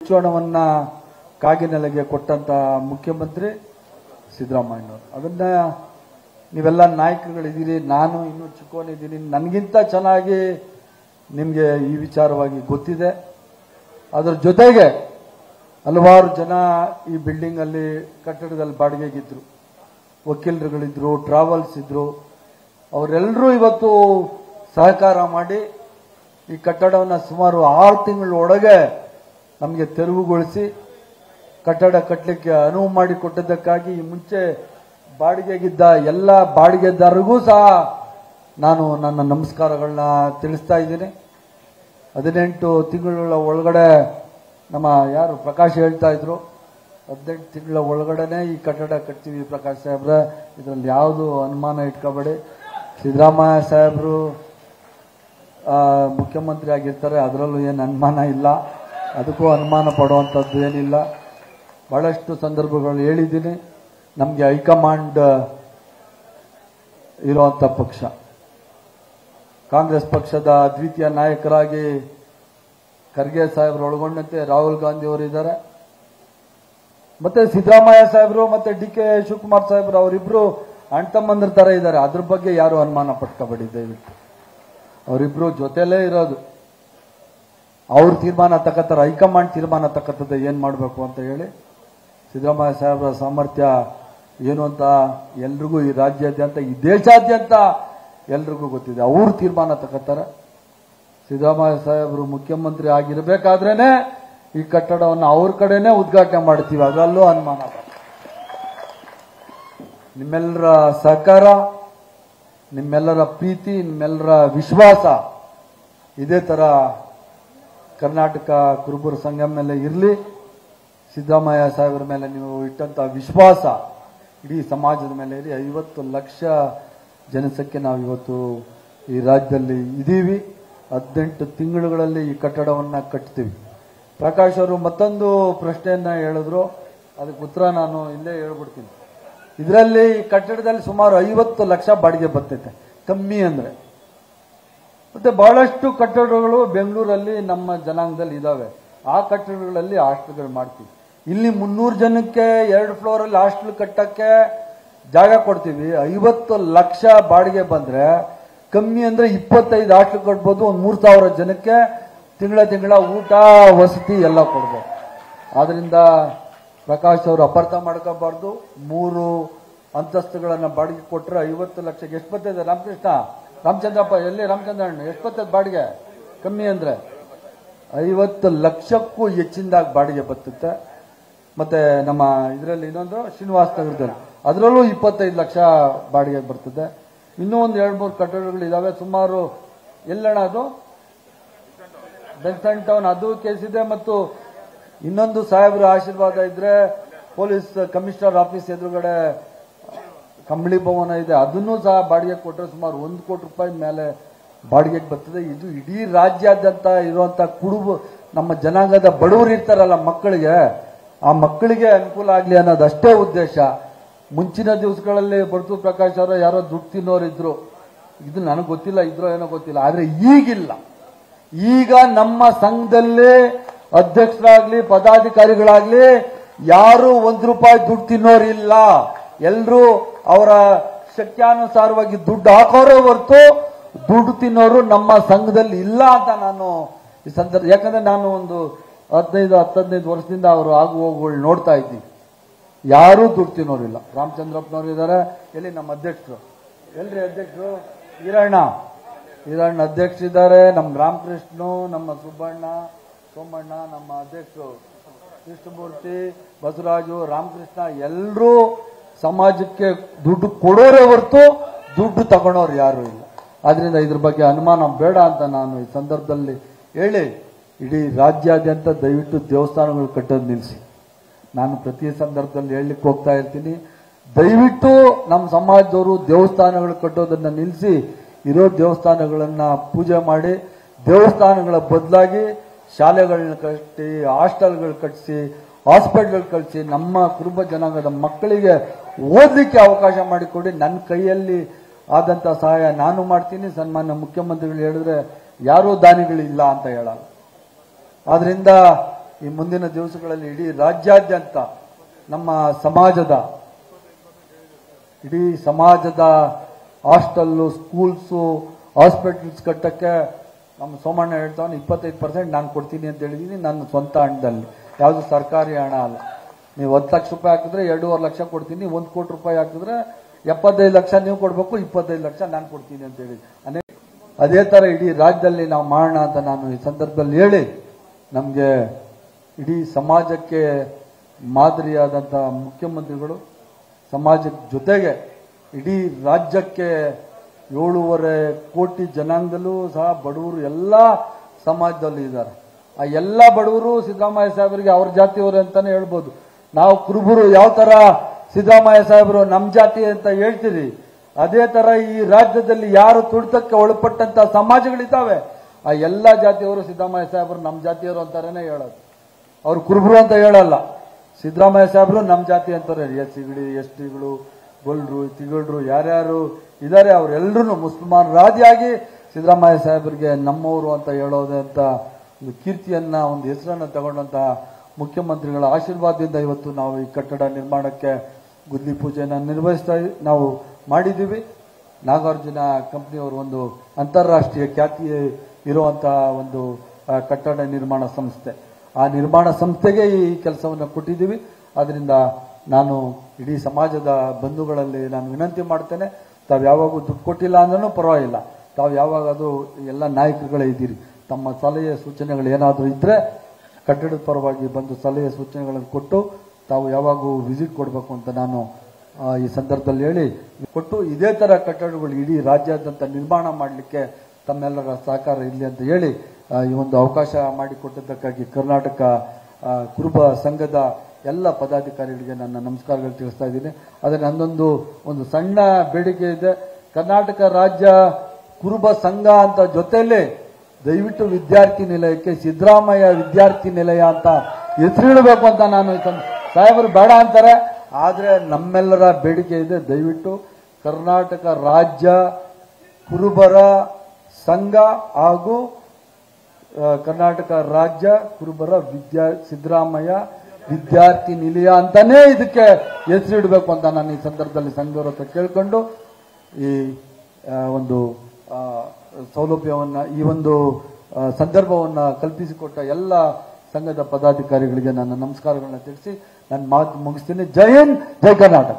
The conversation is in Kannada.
ಚುನಾವಣೆಯನ್ನ ಕಾಗಿನೆಲೆಗೆ ಕೊಟ್ಟಂತ ಮುಖ್ಯಮಂತ್ರಿ ಸಿದ್ದರಾಮಯ್ಯನವರು. ಅದನ್ನ ನೀವೆಲ್ಲ ನಾಯಕರುಗಳಿದ್ದೀರಿ, ನಾನು ಇನ್ನೂ ಚಿಕ್ಕವನಿದ್ದೀನಿ, ನನಗಿಂತ ಚೆನ್ನಾಗಿ ನಿಮಗೆ ಈ ವಿಚಾರವಾಗಿ ಗೊತ್ತಿದೆ. ಅದರ ಜೊತೆಗೆ ಹಲವಾರು ಜನ ಈ ಬಿಲ್ಡಿಂಗ್ ಅಲ್ಲಿ ಕಟ್ಟಡದಲ್ಲಿ ಬಾಡಿಗೆಗಿದ್ರು, ವಕೀಲರುಗಳಿದ್ರು, ಟ್ರಾವೆಲ್ಸ್ ಇದ್ರು. ಅವರೆಲ್ಲರೂ ಇವತ್ತು ಸಹಕಾರ ಮಾಡಿ ಈ ಕಟ್ಟಡವನ್ನು ಸುಮಾರು 6 ತಿಂಗಳ ಒಳಗೆ ನಮಗೆ ತೆರವುಗೊಳಿಸಿ ಕಟ್ಟಡ ಕಟ್ಟಲಿಕ್ಕೆ ಅನುವು ಮಾಡಿಕೊಟ್ಟಿದ್ದಕ್ಕಾಗಿ ಈ ಮುಂಚೆ ಬಾಡಿಗೆಗಿದ್ದ ಎಲ್ಲ ಬಾಡಿಗೆದಾರರಿಗೂ ಸಹ ನಾನು ನನ್ನ ನಮಸ್ಕಾರಗಳನ್ನ ತಿಳಿಸ್ತಾ ಇದ್ದೀನಿ. 18 ತಿಂಗಳ ಒಳಗಡೆ ನಮ್ಮ ಯಾರು ಪ್ರಕಾಶ್ ಹೇಳ್ತಾ ಇದ್ರು, 18 ತಿಂಗಳ ಒಳಗಡೆನೆ ಈ ಕಟ್ಟಡ ಕಟ್ತೀವಿ ಪ್ರಕಾಶ್ ಸಾಹೇಬ್ರೆ, ಇದರಲ್ಲಿ ಯಾವುದು ಅನುಮಾನ ಇಟ್ಕೋಬೇಡಿ. ಸಿದ್ದರಾಮಯ್ಯ ಸಾಹೇಬರು ಮುಖ್ಯಮಂತ್ರಿ ಆಗಿರ್ತಾರೆ, ಅದರಲ್ಲೂ ಏನು ಅನುಮಾನ ಇಲ್ಲ, ಅದಕ್ಕೂ ಅನುಮಾನ ಪಡುವಂಥದ್ದು ಏನಿಲ್ಲ. ಬಹಳಷ್ಟು ಸಂದರ್ಭಗಳು ಹೇಳಿದ್ದೀನಿ. ನಮಗೆ ಹೈಕಮಾಂಡ್ ಇರುವಂಥ ಪಕ್ಷ, ಕಾಂಗ್ರೆಸ್ ಪಕ್ಷದ ದ್ವಿತೀಯ ನಾಯಕರಾಗಿ ಖರ್ಗೆ ಸಾಹೇಬರು ಒಳಗೊಂಡಂತೆ ರಾಹುಲ್ ಗಾಂಧಿ ಅವರು ಇದ್ದಾರೆ, ಮತ್ತೆ ಸಿದ್ದರಾಮಯ್ಯ ಸಾಹೇಬರು ಮತ್ತೆ DK ಶಿವಕುಮಾರ್ ಸಾಹೇಬರು ಅವರಿಬ್ರು ಅಣ್ತಮ್ಮಂದ್ರ ತರ ಇದ್ದಾರೆ. ಅದ್ರ ಬಗ್ಗೆ ಯಾರು ಅನುಮಾನ ಪಟ್ಕೋಬೇಡಿ ದಯವಿಟ್ಟು. ಅವರಿಬ್ರು ಜೊತೆಲೇ ಇರೋದು, ಅವ್ರ ತೀರ್ಮಾನ ತಕ್ಕತ್ತಾರೆ, ಹೈಕಮಾಂಡ್ ತೀರ್ಮಾನ ತಕ್ಕತ್ತದೆ ಏನ್ ಮಾಡಬೇಕು ಅಂತ ಹೇಳಿ. ಸಿದ್ದರಾಮಯ್ಯ ಸಾಹೇಬರ ಸಾಮರ್ಥ್ಯ ಏನು ಅಂತ ಎಲ್ರಿಗೂ ಈ ರಾಜ್ಯಾದ್ಯಂತ ಈ ದೇಶಾದ್ಯಂತ ಎಲ್ರಿಗೂ ಗೊತ್ತಿದೆ. ಅವ್ರ ತೀರ್ಮಾನ ತಕ್ಕತ್ತಾರೆ. ಸಿದ್ದರಾಮಯ್ಯ ಸಾಹೇಬರು ಮುಖ್ಯಮಂತ್ರಿ ಆಗಿರಬೇಕಾದ್ರೇನೆ ಈ ಕಟ್ಟಡವನ್ನು ಅವ್ರ ಕಡೆನೆ ಉದ್ಘಾಟನೆ ಮಾಡ್ತೀವಿ, ಅದರಲ್ಲೂ ಅನುಮಾನ. ನಿಮ್ಮೆಲ್ಲರ ಸಹಕಾರ, ನಿಮ್ಮೆಲ್ಲರ ಪ್ರೀತಿ, ನಿಮ್ಮೆಲ್ಲರ ವಿಶ್ವಾಸ ಇದೇ ತರ ಕರ್ನಾಟಕ ಕುರುಬರ ಸಂಘ ಮೇಲೆ ಇರಲಿ. ಸಿದ್ದರಾಮಯ್ಯ ಸಾಹೇಬರ ಮೇಲೆ ನೀವು ಇಟ್ಟಂತ ವಿಶ್ವಾಸ ಇಡೀ ಸಮಾಜದ ಮೇಲೆ ಇರಲಿ. 50 ಲಕ್ಷ ಜನಸಂಖ್ಯೆ ನಾವು ಇವತ್ತು ಈ ರಾಜ್ಯದಲ್ಲಿ ಇದ್ದೀವಿ. 18 ತಿಂಗಳುಗಳಲ್ಲಿ ಈ ಕಟ್ಟಡವನ್ನು ಕಟ್ತೀವಿ. ಪ್ರಕಾಶ್ ಅವರು ಮತ್ತೊಂದು ಪ್ರಶ್ನೆಯನ್ನ ಹೇಳಿದ್ರು, ಅದಕ್ಕೆ ಉತ್ತರ ನಾನು ಇಲ್ಲೇ ಹೇಳ್ಬಿಡ್ತೀನಿ. ಇದರಲ್ಲಿ ಈ ಕಟ್ಟಡದಲ್ಲಿ ಸುಮಾರು 50 ಲಕ್ಷ ಬಾಡಿಗೆ ಬರ್ತೈತೆ, ಕಮ್ಮಿ ಅಂದ್ರೆ. ಮತ್ತೆ ಬಹಳಷ್ಟು ಕಟ್ಟಡಗಳು ಬೆಂಗಳೂರಲ್ಲಿ ನಮ್ಮ ಜನಾಂಗದಲ್ಲಿ ಇದಾವೆ. ಆ ಕಟ್ಟಡಗಳಲ್ಲಿ ಹಾಸ್ಟೆಲ್ಗಳು ಮಾಡ್ತೀವಿ. ಇಲ್ಲಿ 300 ಜನಕ್ಕೆ 2 ಫ್ಲೋರ್ ಅಲ್ಲಿ ಹಾಸ್ಟೆಲ್ ಕಟ್ಟಕ್ಕೆ ಜಾಗ ಕೊಡ್ತೀವಿ. 50 ಲಕ್ಷ ಬಾಡಿಗೆ ಬಂದ್ರೆ ಕಮ್ಮಿ ಅಂದ್ರೆ 25 ಹಾಸ್ಟೆಲ್ ಕಟ್ಬೋದು. ಒಂದು 3000 ಜನಕ್ಕೆ ತಿಂಗಳ ಊಟ ವಸತಿ ಎಲ್ಲ ಕೊಡ್ಬೋದು. ಆದ್ರಿಂದ ಪ್ರಕಾಶ್ ಅವರು ಅಪಾರ್ಥ ಮಾಡ್ಕೋಬಾರ್ದು. 3 ಅಂತಸ್ತುಗಳನ್ನ ಬಾಡಿಗೆ ಕೊಟ್ರೆ 50 ಲಕ್ಷಕ್ಕೆ ಎಷ್ಟು ಬರ್ತದೆ? ರಾಮಕೃಷ್ಣ, ರಾಮಚಂದ್ರಪ್ಪ, ಎಲ್ಲಿ ರಾಮಚಂದ್ರಣ್ಣ, ಎಷ್ಟು ಬರ್ತದೆ ಬಾಡಿಗೆ? ಕಮ್ಮಿ ಅಂದ್ರೆ 50 ಲಕ್ಷಕ್ಕೂ ಹೆಚ್ಚಿನದಾಗಿ ಬಾಡಿಗೆ ಬರ್ತದೆ. ಮತ್ತೆ ನಮ್ಮ ಇದರಲ್ಲಿ ಇನ್ನೊಂದು ಶ್ರೀನಿವಾಸ ನಗರದಲ್ಲಿ, ಅದರಲ್ಲೂ 25 ಲಕ್ಷ ಬಾಡಿಗೆ ಬರ್ತದೆ. ಇನ್ನೂ ಒಂದು 2-3 ಕಟ್ಟಡಗಳು ಇದಾವೆ ಸುಮಾರು. ಎಲ್ಲಣ್ಣ ಅದು? ಬೆನ್ಸನ್ ಟೌನ್, ಅದು ಕೇಸ್ ಇದೆ. ಮತ್ತು ಇನ್ನೊಂದು ಸಾಹೇಬ್ರ ಆಶೀರ್ವಾದ ಇದ್ರೆ ಪೊಲೀಸ್ ಕಮಿಷನರ್ ಆಫೀಸ್ ಎದುರುಗಡೆ ಕಂಬಳಿ ಭವನ ಇದೆ, ಅದನ್ನು ಸಹ ಬಾಡಿಗೆ ಕೊಟ್ಟರೆ ಸುಮಾರು 1 ಕೋಟಿ ರೂಪಾಯಿ ಮೇಲೆ ಬಾಡಿಗೆಗೆ ಬರ್ತದೆ. ಇದು ಇಡೀ ರಾಜ್ಯಾದ್ಯಂತ ಇರುವಂತ ಕುಡುಬ ನಮ್ಮ ಜನಾಂಗದ ಬಡವರು ಇರ್ತಾರಲ್ಲ, ಮಕ್ಕಳಿಗೆ, ಆ ಮಕ್ಕಳಿಗೆ ಅನುಕೂಲ ಆಗಲಿ ಅನ್ನೋದಷ್ಟೇ ಉದ್ದೇಶ. ಮುಂಚಿನ ದಿವಸಗಳಲ್ಲಿ ಬಡತು ಪ್ರಕಾಶ್ ಅವರು ಯಾರೋ ದುಡ್ಡು ತಿನ್ನೋರು ಇದ್ರು, ಇದು ನನಗೆ ಗೊತ್ತಿಲ್ಲ, ಇದ್ರೋ ಏನೋ ಗೊತ್ತಿಲ್ಲ. ಆದ್ರೆ ಈಗಿಲ್ಲ. ಈಗ ನಮ್ಮ ಸಂಘದಲ್ಲಿ ಅಧ್ಯಕ್ಷರಾಗ್ಲಿ ಪದಾಧಿಕಾರಿಗಳಾಗ್ಲಿ ಯಾರು 1 ರೂಪಾಯಿ ದುಡ್ಡು ತಿನ್ನೋರಿಲ್ಲ. ಎಲ್ಲರೂ ಅವರ ಶಕ್ತ್ಯಾನುಸಾರವಾಗಿ ದುಡ್ಡು ಹಾಕೋರೇ ಹೊರತು ದುಡ್ಡು ತಿನ್ನೋರು ನಮ್ಮ ಸಂಘದಲ್ಲಿ ಇಲ್ಲ ಅಂತ ನಾನು ಈ ಸಂದರ್ಭ, ಯಾಕಂದ್ರೆ ನಾನು ಒಂದು 15 ವರ್ಷದಿಂದ ಅವರು ಆಗು ಹೋಗುಗಳು ನೋಡ್ತಾ ಇದ್ದೀವಿ. ಯಾರೂ ದುಡ್ಡು ತಿನ್ನೋರಿಲ್ಲ. ರಾಮಚಂದ್ರಪ್ಪನವರು ಇದ್ದಾರೆ, ಎಲ್ಲಿ ನಮ್ಮ ಅಧ್ಯಕ್ಷರು, ಎಲ್ರಿ ಅಧ್ಯಕ್ಷರು? ಈರಣ್ಣ ಅಧ್ಯಕ್ಷರಿದ್ದಾರೆ, ನಮ್ಮ ರಾಮಕೃಷ್ಣ, ನಮ್ಮ ಸುಬ್ಬಣ್ಣ, ಸೋಮಣ್ಣ, ನಮ್ಮ ಅಧ್ಯಕ್ಷರು ಕೃಷ್ಣಮೂರ್ತಿ, ಬಸವರಾಜು, ರಾಮಕೃಷ್ಣ, ಎಲ್ಲರೂ ಸಮಾಜಕ್ಕೆ ದುಡ್ಡು ಕೊಡೋರೇ ಹೊರತು ದುಡ್ಡು ತಗೊಳೋರು ಯಾರು ಇಲ್ಲ. ಆದ್ರಿಂದ ಇದ್ರ ಬಗ್ಗೆ ಅನುಮಾನ ಬೇಡ ಅಂತ ನಾನು ಈ ಸಂದರ್ಭದಲ್ಲಿ ಹೇಳಿ, ಇಡೀ ರಾಜ್ಯಾದ್ಯಂತ ದಯವಿಟ್ಟು ದೇವಸ್ಥಾನಗಳು ಕಟ್ಟೋದು ನಿಲ್ಲಿಸಿ. ನಾನು ಪ್ರತಿ ಸಂದರ್ಭದಲ್ಲಿ ಹೇಳಲಿಕ್ಕೆ ಹೋಗ್ತಾ ಇರ್ತೀನಿ, ದಯವಿಟ್ಟು ನಮ್ಮ ಸಮಾಜದವರು ದೇವಸ್ಥಾನಗಳು ಕಟ್ಟೋದನ್ನ ನಿಲ್ಲಿಸಿ, ಇರೋ ದೇವಸ್ಥಾನಗಳನ್ನ ಪೂಜೆ ಮಾಡಿ, ದೇವಸ್ಥಾನಗಳ ಬದಲಾಗಿ ಶಾಲೆಗಳನ್ನ ಕಟ್ಟಿ, ಹಾಸ್ಟೆಲ್ಗಳು ಕಟ್ಟಿಸಿ, ಹಾಸ್ಪಿಟಲ್ ಕಳಿಸಿ, ನಮ್ಮ ಕುರುಬ ಜನಾಂಗದ ಮಕ್ಕಳಿಗೆ ಓದಲಿಕ್ಕೆ ಅವಕಾಶ ಮಾಡಿಕೊಡಿ. ನನ್ನ ಕೈಯಲ್ಲಿ ಆದಂತ ಸಹಾಯ ನಾನು ಮಾಡ್ತೀನಿ. ಸನ್ಮಾನ್ಯ ಮುಖ್ಯಮಂತ್ರಿಗಳು ಹೇಳಿದ್ರೆ ಯಾರೂ ದಾನಿಗಳಿಲ್ಲ ಅಂತ ಹೇಳಲ್ಲ. ಆದ್ರಿಂದ ಈ ಮುಂದಿನ ದಿವಸಗಳಲ್ಲಿ ಇಡೀ ರಾಜ್ಯಾದ್ಯಂತ ನಮ್ಮ ಇಡೀ ಸಮಾಜದ ಹಾಸ್ಟೆಲ್ಲು, ಸ್ಕೂಲ್ಸು, ಹಾಸ್ಪಿಟಲ್ಸ್ ಕಟ್ಟಕ್ಕೆ ನಮ್ಮ ಸೋಮಣ್ಣ ಹೇಳ್ತಾವನು 25% ನಾನು ಕೊಡ್ತೀನಿ ಅಂತ ಹೇಳಿದೀನಿ. ನನ್ನ ಸ್ವಂತ ಹಣದಲ್ಲಿ, ಯಾವುದು ಸರ್ಕಾರಿ ಹಣ ಅಲ್ಲ. ನೀವು 10 ಲಕ್ಷ ರೂಪಾಯಿ ಹಾಕಿದ್ರೆ 2.5 ಲಕ್ಷ ಕೊಡ್ತೀನಿ, 1 ಕೋಟಿ ರೂಪಾಯಿ ಹಾಕಿದ್ರೆ 75 ಲಕ್ಷ ನೀವು ಕೊಡಬೇಕು, 25 ಲಕ್ಷ ನಾನು ಕೊಡ್ತೀನಿ ಅಂತ ಹೇಳಿ ಅದೇ ತರ ಇಡೀ ರಾಜ್ಯದಲ್ಲಿ ನಾವು ಮಾಡೋಣ ಅಂತ ನಾನು ಈ ಸಂದರ್ಭದಲ್ಲಿ ಹೇಳಿ, ನಮಗೆ ಇಡೀ ಸಮಾಜಕ್ಕೆ ಮಾದರಿಯಾದಂಥ ಮುಖ್ಯಮಂತ್ರಿಗಳು, ಸಮಾಜದ ಜೊತೆಗೆ ಇಡೀ ರಾಜ್ಯಕ್ಕೆ 7.5 ಕೋಟಿ ಜನಾಂಗದಲ್ಲೂ ಸಹ ಬಡವರು ಎಲ್ಲ ಸಮಾಜದಲ್ಲಿ ಇದ್ದಾರೆ. ಆ ಎಲ್ಲ ಬಡವರು ಸಿದ್ದರಾಮಯ್ಯ ಸಾಹೇಬರಿಗೆ ಅವ್ರ ಜಾತಿಯವರು ಅಂತಾನೆ ಹೇಳ್ಬೋದು. ನಾವು ಕುರುಬರು ಯಾವ ತರ ಸಿದ್ದರಾಮಯ್ಯ ಸಾಹೇಬರು ನಮ್ಮ ಜಾತಿ ಅಂತ ಹೇಳ್ತೀರಿ, ಅದೇ ತರ ಈ ರಾಜ್ಯದಲ್ಲಿ ಯಾರು ತುಳಿತಕ್ಕೆ ಒಳಪಟ್ಟಂತ ಸಮಾಜಗಳಿದ್ದಾವೆ ಆ ಎಲ್ಲ ಜಾತಿಯವರು ಸಿದ್ದರಾಮಯ್ಯ ಸಾಹೇಬರು ನಮ್ಮ ಜಾತಿಯವರು ಅಂತಾರೇನೆ ಹೇಳೋದು. ಅವ್ರು ಕುರುಬರು ಅಂತ ಹೇಳಲ್ಲ, ಸಿದ್ದರಾಮಯ್ಯ ಸಾಹೇಬರು ನಮ್ಮ ಜಾತಿ ಅಂತಾರೆ. ಎಸ್.ಟಿಗಳು, ಗೊಲ್ರು, ತಿಗಳರು ಯಾರ್ಯಾರು ಇದ್ದಾರೆ ಅವರೆಲ್ಲರೂ ಮುಸಲ್ಮಾನರಾದಿಯಾಗಿ ಸಿದ್ದರಾಮಯ್ಯ ಸಾಹೇಬರಿಗೆ ನಮ್ಮವರು ಅಂತ ಹೇಳೋದಂತ ಒಂದು ಕೀರ್ತಿಯನ್ನ, ಒಂದು ಹೆಸರನ್ನ ತಗೊಂಡಂತಹ ಮುಖ್ಯಮಂತ್ರಿಗಳ ಆಶೀರ್ವಾದದಿಂದ ಇವತ್ತು ನಾವು ಈ ಕಟ್ಟಡ ನಿರ್ಮಾಣಕ್ಕೆ ಗುದ್ಲಿ ಪೂಜೆಯನ್ನು ನಾವು ಮಾಡಿದ್ದೀವಿ. ನಾಗಾರ್ಜುನ ಕಂಪನಿಯವರು ಒಂದು ಅಂತಾರಾಷ್ಟ್ರೀಯ ಖ್ಯಾತಿ ಇರುವಂತಹ ಒಂದು ಕಟ್ಟಡ ನಿರ್ಮಾಣ ಸಂಸ್ಥೆ. ಆ ನಿರ್ಮಾಣ ಸಂಸ್ಥೆಗೆ ಈ ಕೆಲಸವನ್ನು ಕೊಟ್ಟಿದ್ದೀವಿ. ಅದರಿಂದ ನಾನು ಇಡೀ ಸಮಾಜದ ಬಂಧುಗಳಲ್ಲಿ ನಾನು ವಿನಂತಿ ಮಾಡ್ತೇನೆ, ತಾವು ಯಾವಾಗೂ ದುಡ್ಡು ಕೊಟ್ಟಿಲ್ಲ ಅಂದ್ರೂ ಪರವಾಗಿಲ್ಲ, ತಾವು ಯಾವಾಗ ಅದು ಎಲ್ಲ ನಾಯಕರುಗಳೇ ಇದ್ದೀರಿ, ತಮ್ಮ ಸಲಹೆ ಸೂಚನೆಗಳು ಏನಾದರೂ ಇದ್ರೆ ಕಟ್ಟಡದ ಪರವಾಗಿ ಬಂದು ಸಲಹೆ ಸೂಚನೆಗಳನ್ನು ಕೊಟ್ಟು ತಾವು ಯಾವಾಗೂ ವಿಸಿಟ್ ಕೊಡಬೇಕು ಅಂತ ನಾನು ಈ ಸಂದರ್ಭದಲ್ಲಿ ಹೇಳಿ ಕೊಟ್ಟು, ಇದೇ ತರ ಕಟ್ಟಡಗಳು ಇಡೀ ರಾಜ್ಯಾದ್ಯಂತ ನಿರ್ಮಾಣ ಮಾಡಲಿಕ್ಕೆ ತಮ್ಮೆಲ್ಲರ ಸಹಕಾರ ಇರಲಿ ಅಂತ ಹೇಳಿ ಈ ಒಂದು ಅವಕಾಶ ಮಾಡಿಕೊಟ್ಟಿದ್ದಕ್ಕಾಗಿ ಕರ್ನಾಟಕ ಕುರುಬ ಸಂಘದ ಎಲ್ಲ ಪದಾಧಿಕಾರಿಗಳಿಗೆ ನನ್ನ ನಮಸ್ಕಾರಗಳು ತಿಳಿಸ್ತಾ ಇದ್ದೀನಿ. ಆದರೆ ಒಂದು ಸಣ್ಣ ಬೇಡಿಕೆ ಇದೆ. ಕರ್ನಾಟಕ ರಾಜ್ಯ ಕುರುಬ ಸಂಘ ಅಂತ ಜೊತೆಯಲ್ಲಿ ದಯವಿಟ್ಟು ವಿದ್ಯಾರ್ಥಿ ನಿಲಯಕ್ಕೆ ಸಿದ್ದರಾಮಯ್ಯ ವಿದ್ಯಾರ್ಥಿ ನಿಲಯ ಅಂತ ಹೆಸರಿಡಬೇಕು ಅಂತ ನಾನು ಸಾಹೇಬರು ಬೇಡ ಅಂತಾರೆ. ಆದರೆ ನಮ್ಮೆಲ್ಲರ ಬೇಡಿಕೆ ಇದೆ, ದಯವಿಟ್ಟು ಕರ್ನಾಟಕ ರಾಜ್ಯ ಕುರುಬರ ಸಂಘ ಹಾಗೂ ಕರ್ನಾಟಕ ರಾಜ್ಯ ಕುರುಬರ ಸಿದ್ದರಾಮಯ್ಯ ವಿದ್ಯಾರ್ಥಿ ನಿಲಯ ಅಂತಾನೆ ಇದಕ್ಕೆ ಹೆಸರಿಡಬೇಕು ಅಂತ ನಾನು ಈ ಸಂದರ್ಭದಲ್ಲಿ ಸಂಘದವರ ಹತ್ರ ಕೇಳ್ಕೊಂಡು ಈ ಒಂದು ಸೌಲಭ್ಯವನ್ನ, ಈ ಒಂದು ಸಂದರ್ಭವನ್ನ ಕಲ್ಪಿಸಿಕೊಟ್ಟ ಎಲ್ಲ ಸಂಘದ ಪದಾಧಿಕಾರಿಗಳಿಗೆ ನನ್ನ ನಮಸ್ಕಾರಗಳನ್ನ ತಿಳಿಸಿ ನನ್ನ ಮಾತು ಮುಗಿಸ್ತೀನಿ. ಜೈ ಹಿಂದ್, ಜೈ ಕರ್ನಾಟಕ.